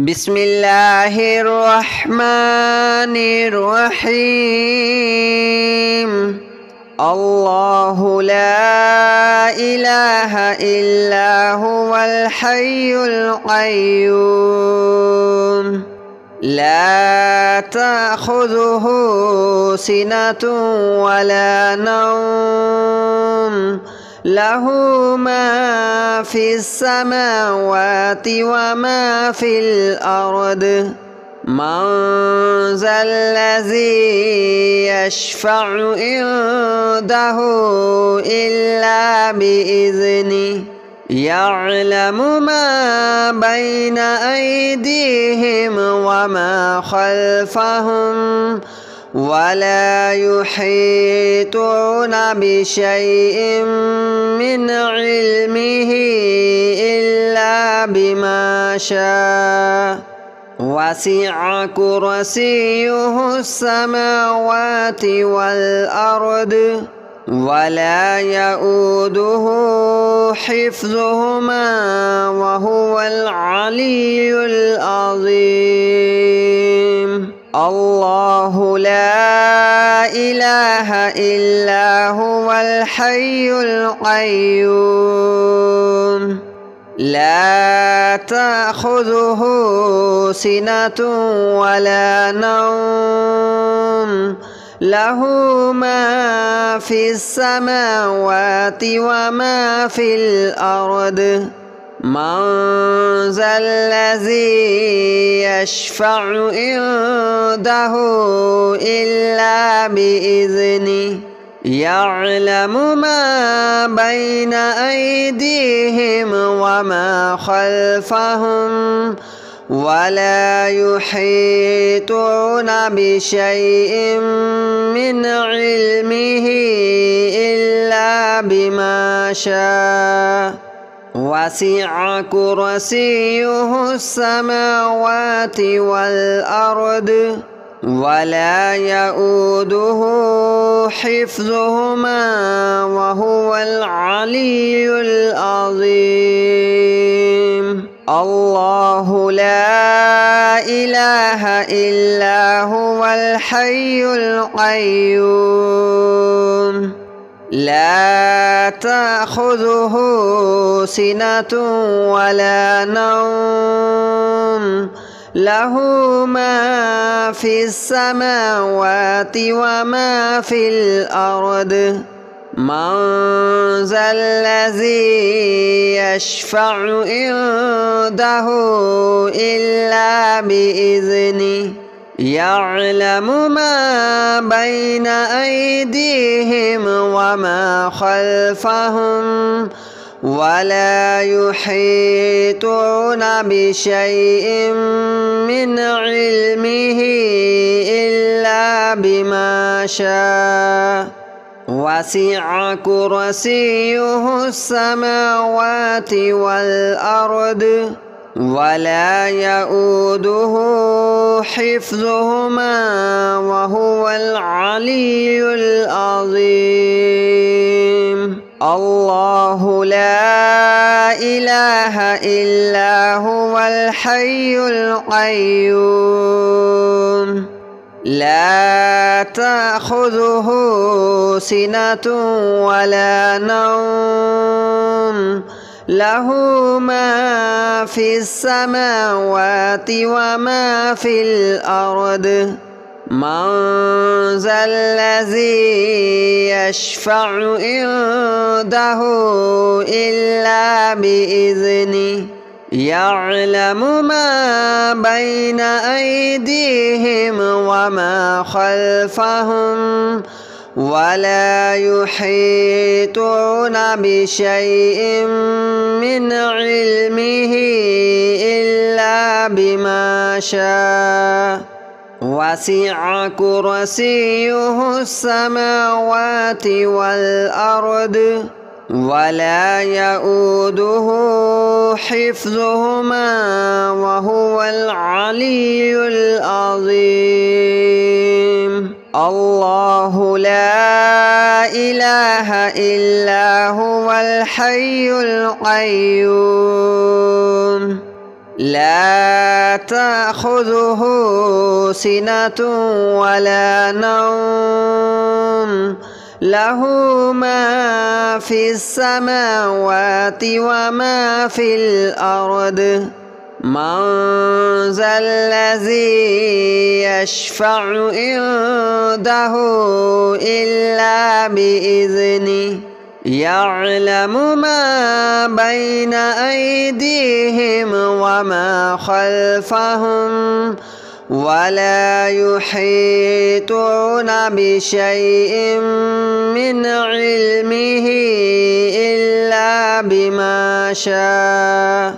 بسم الله الرحمن الرحيم. الله لا إله إلا هو الحي القيوم لا تأخذه سنة ولا نوم له ما في السماوات وما في الأرض من ذا الذي يشفع عنده إلا بإذنه يعلم ما بين أيديهم وما خلفهم ولا يحيطون بشيء من علمه إلا بما شاء وسع كرسيه السماوات والأرض ولا يؤوده حفظهما وهو العلي العظيم. الله لا إله إلا هو الحي القيوم لا تأخذه سنة ولا نوم له ما في السماوات وما في الأرض من ذا الذي يشفع عنده إلا بإذنه يعلم ما بين أيديهم وما خلفهم ولا يحيطون بشيء من علمه إلا بما شاء وسع كرسيه السماوات والأرض ولا يؤوده حفظهما وهو العلي العظيم. الله لا إله إلا هو الحي القيوم لا تأخذه سنة ولا نوم له ما في السماوات وما في الأرض من ذا الذي يشفع عنده إلا بإذنه يعلم ما بين أيديهم وما خلفهم ولا يحيطون بشيء من علمه إلا بما شاء وسع كرسيه السماوات والأرض ولا يؤوده حفظهما وهو العلي العظيم. الله لا إله إلا هو الحي القيوم لا تأخذه سنة ولا نوم له ما في السماوات وما في الأرض من ذا الذي يشفع عنده إلا بإذنه يعلم ما بين أيديهم وما خلفهم ولا يحيطون بشيء من علمه إلا بما شاء وسع كرسيه السماوات والأرض ولا يؤوده حفظهما وهو العلي العظيم. الله لا إله إلا هو الحي القيوم لا تأخذه سنة ولا نوم له ما في السماوات وما في الأرض من ذا الذي يشفع عنده إلا بإذنه يعلم ما بين أيديهم وما خلفهم ولا يحيطون بشيء من علمه إلا بما شاء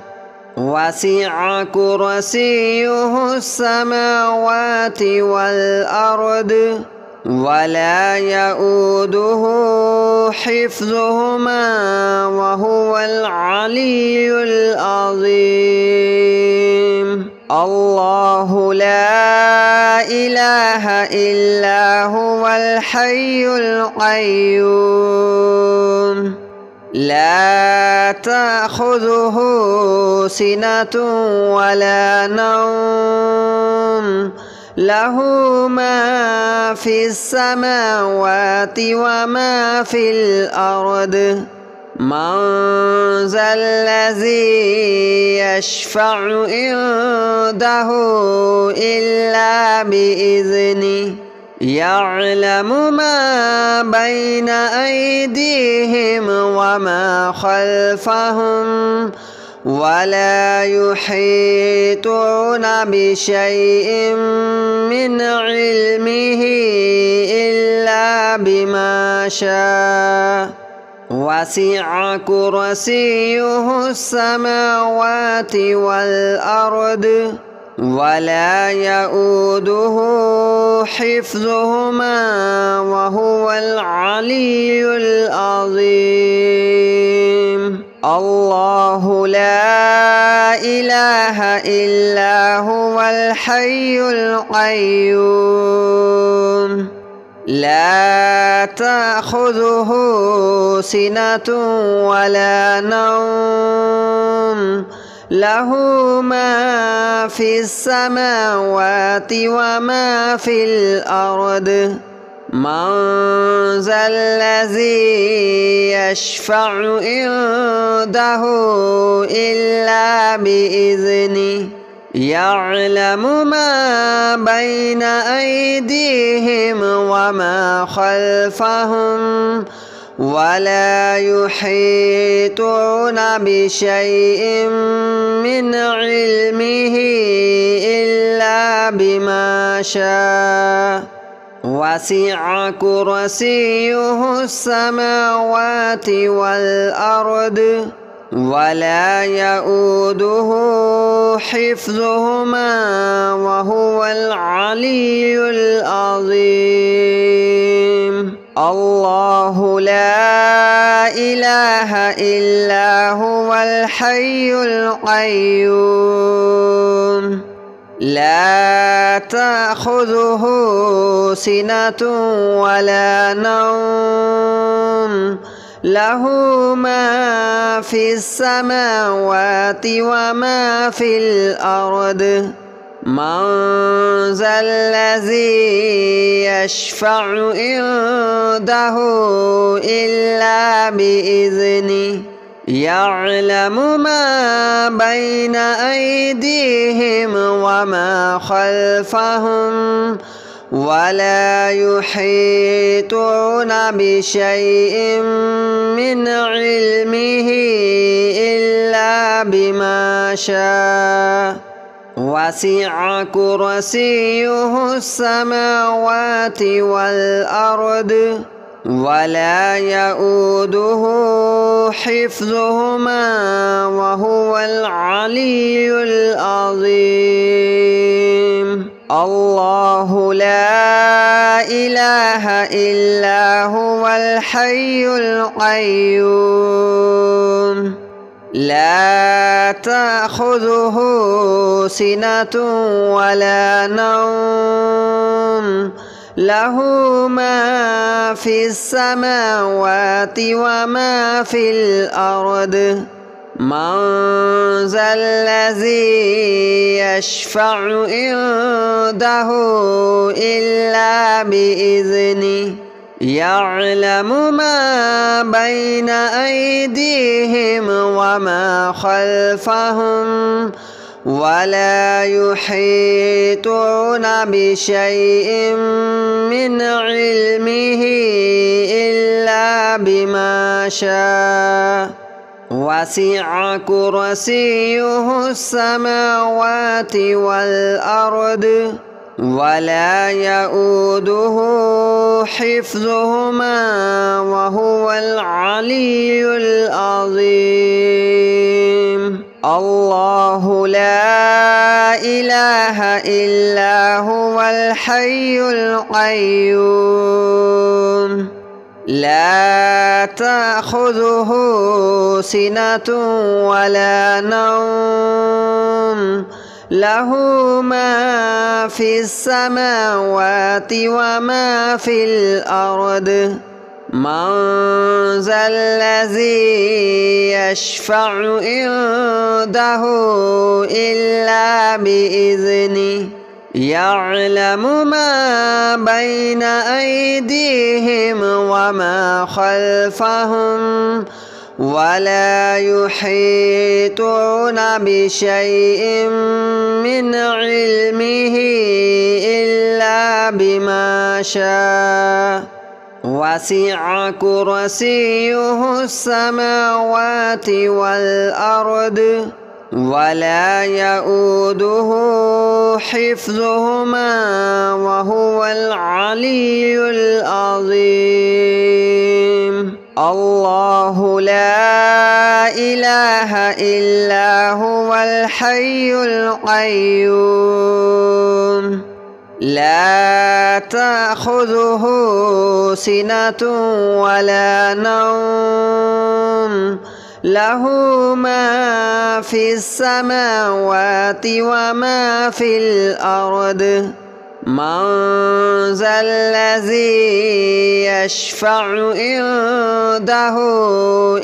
وسع كرسيه السماوات والأرض ولا يؤوده حفظهما وهو العلي العظيم الله لا إله إلا هو الحي القيوم لا تأخذه سنة ولا نوم له ما في السماوات وما في الأرض من ذا الذي يشفع عنده إلا بإذنه يعلم ما بين أيديهم وما خلفهم ولا يحيطون بشيء من علمه إلا بما شاء وسع كرسيه السماوات والأرض ولا يؤوده حفظهما وهو العلي العظيم الله لا إله إلا هو الحي القيوم لا تأخذه سنة ولا نوم له ما في السماوات وما في الأرض من ذا الذي يشفع عنده إلا بإذنه يعلم ما بين أيديهم وما خلفهم ولا يحيطون بشيء من علمه إلا بما شاء وسع كرسيه السماوات والأرض ولا يؤوده حفظهما وهو العلي العظيم الله لا إله إلا هو الحي القيوم لا تأخذه سنة ولا نوم له ما في السماوات وما في الأرض من ذا الذي يشفع عنده إلا بإذنه يعلم ما بين أيديهم وما خلفهم ولا يحيطون بشيء من علمه إلا بما شاء وسع كرسيه السماوات والأرض ولا يؤوده حفظهما وهو العلي العظيم الله لا إله إلا هو الحي القيوم لا تأخذه سنة ولا نوم له ما في السماوات وما في الأرض من ذا الذي يشفع عنده إلا بإذنه يعلم ما بين أيديهم وما خلفهم ولا يحيطون بشيء من علمه إلا بما شاء وسع كرسيه السماوات والأرض ولا يؤوده حفظهما وهو العلي العظيم الله لا إله إلا هو الحي القيوم لا تأخذه سنة ولا نوم له ما في السماوات وما في الأرض من ذا الذي يشفع عنده إلا بإذنه يعلم ما بين أيديهم وما خلفهم ولا يحيطون بشيء من علمه إلا بما شاء وسع كرسيه السماوات والأرض ولا يؤوده حفظهما وهو العلي العظيم الله لا إله إلا هو الحي القيوم لا تأخذه سنة ولا نوم له ما في السماوات وما في الأرض من ذا الذي يشفع عنده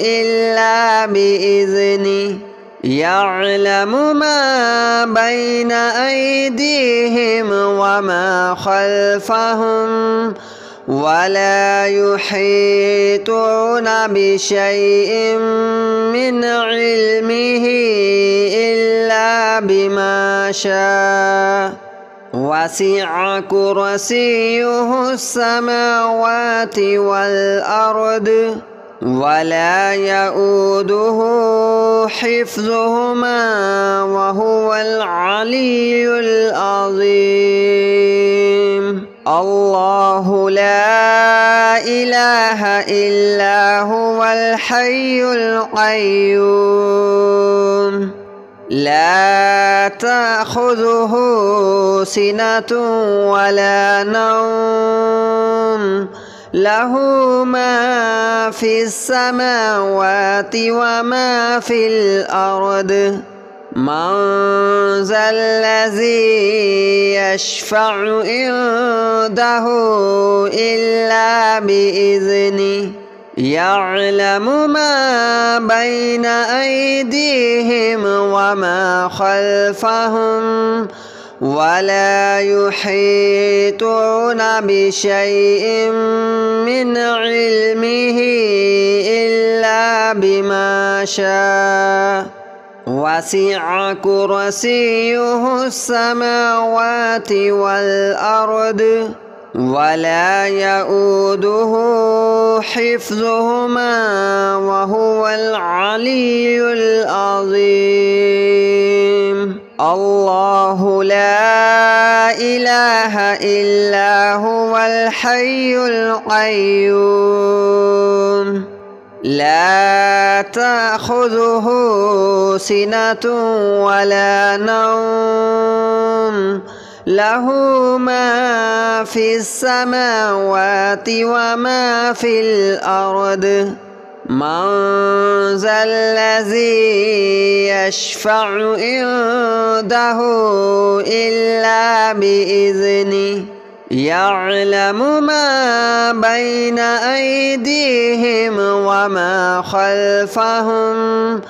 إلا بإذنه يعلم ما بين أيديهم وما خلفهم ولا يحيطون بشيء من علمه إلا بما شاء وسع كرسيه السماوات والأرض ولا يؤوده حفظهما وهو العلي العظيم الله لا إله إلا هو الحي القيوم لا تأخذه سنة ولا نوم له ما في السماوات وما في الأرض من ذا الذي يشفع عنده إلا بإذنه يعلم ما بين أيديهم وما خلفهم ولا يحيطون بشيء من علمه إلا بما شاء وسع كرسيه السماوات والأرض ولا يؤوده حفظهما وهو العلي العظيم الله لا إله إلا هو الحي القيوم لا تأخذه سنة ولا نوم له ما في السماوات وما في الأرض من ذا الذي يشفع عنده إلا بإذنه يعلم ما بين أيديهم وما خلفهم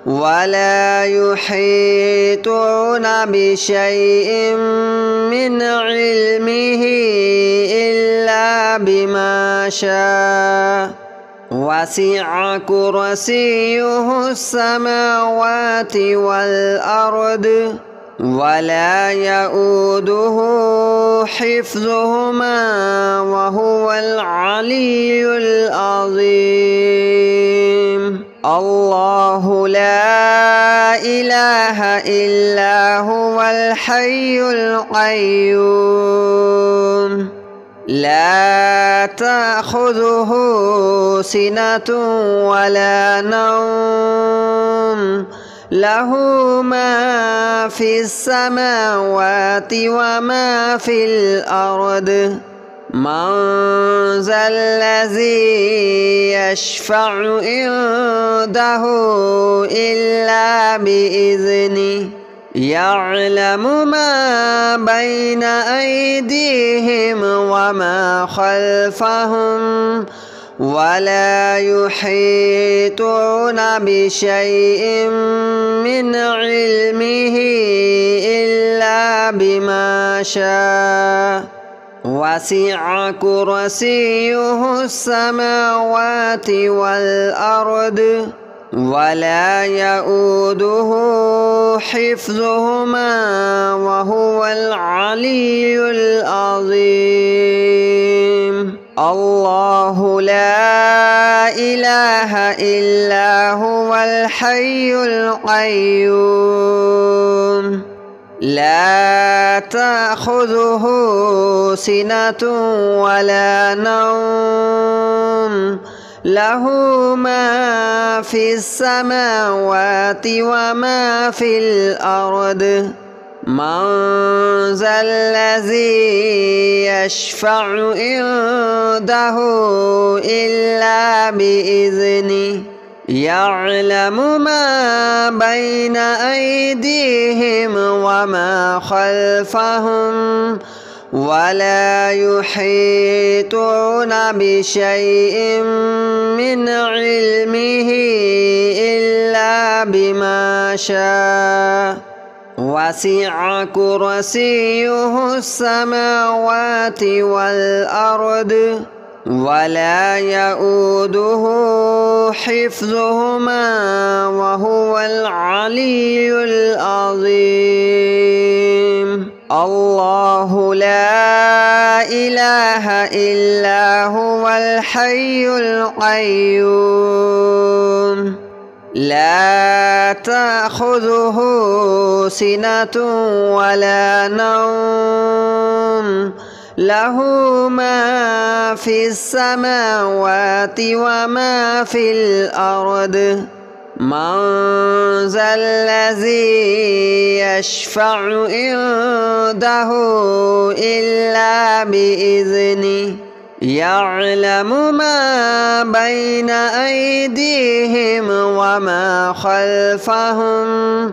ولا يحيطون بشيء من علمه إلا بما شاء وسع كرسيه السماوات والأرض ولا يؤوده حفظهما وهو العلي العظيم الله لا إله إلا هو الحي القيوم لا تأخذه سنة ولا نوم له ما في السماوات وما في الأرض من ذا الذي يشفع عنده إلا بإذنه يعلم ما بين أيديهم وما خلفهم ولا يحيطون بشيء من علمه إلا بما شاء وسع كرسيه السماوات والأرض ولا يؤوده حفظهما وهو العلي العظيم الله لا إله إلا هو الحي القيوم لا تأخذه سنة ولا نوم له ما في السماوات وما في الأرض من ذا الذي يشفع عنده إلا بإذنه يعلم ما بين أيديهم وما خلفهم ولا يحيطون بشيء من علمه إلا بما شاء وسع كرسيه السماوات والأرض ولا يؤوده حفظهما وهو العلي العظيم الله لا إله إلا هو الحي القيوم لا تأخذه سنة ولا نوم له ما في السماوات وما في الأرض من ذا الذي يشفع عنده إلا بإذنه يعلم ما بين أيديهم وما خلفهم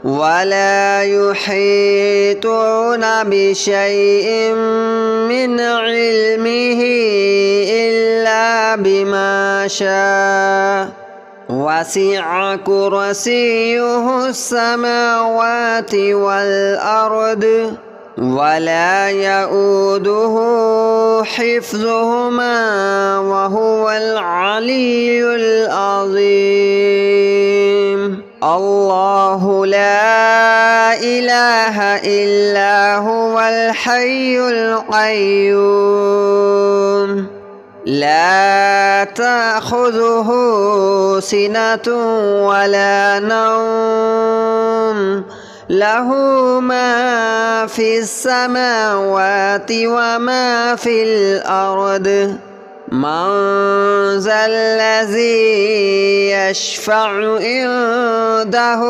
ولا يحيطون بشيء من علمه إلا بما شاء وسع كرسيه السماوات والأرض ولا يؤوده حفظهما وهو العلي العظيم الله لا إله إلا هو الحي القيوم لا تأخذه سنة ولا نوم له ما في السماوات وما في الأرض من ذا الذي يشفع عنده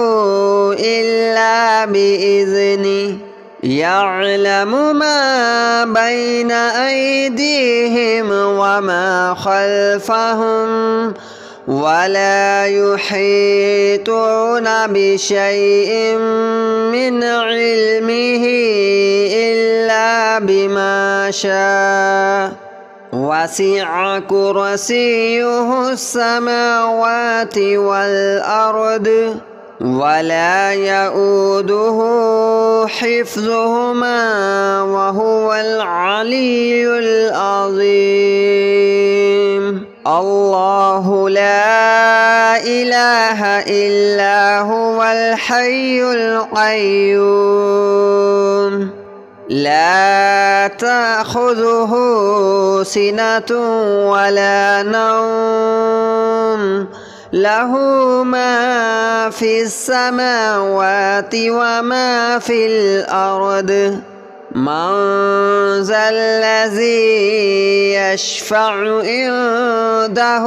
إلا بإذنه يعلم ما بين أيديهم وما خلفهم ولا يحيطون بشيء من علمه إلا بما شاء وسع كرسيه السماوات والأرض ولا يؤوده حفظهما وهو العلي العظيم. الله لا إله إلا هو الحي القيوم لا تأخذه سنة ولا نوم له ما في السماوات وما في الأرض من ذا الذي يشفع عنده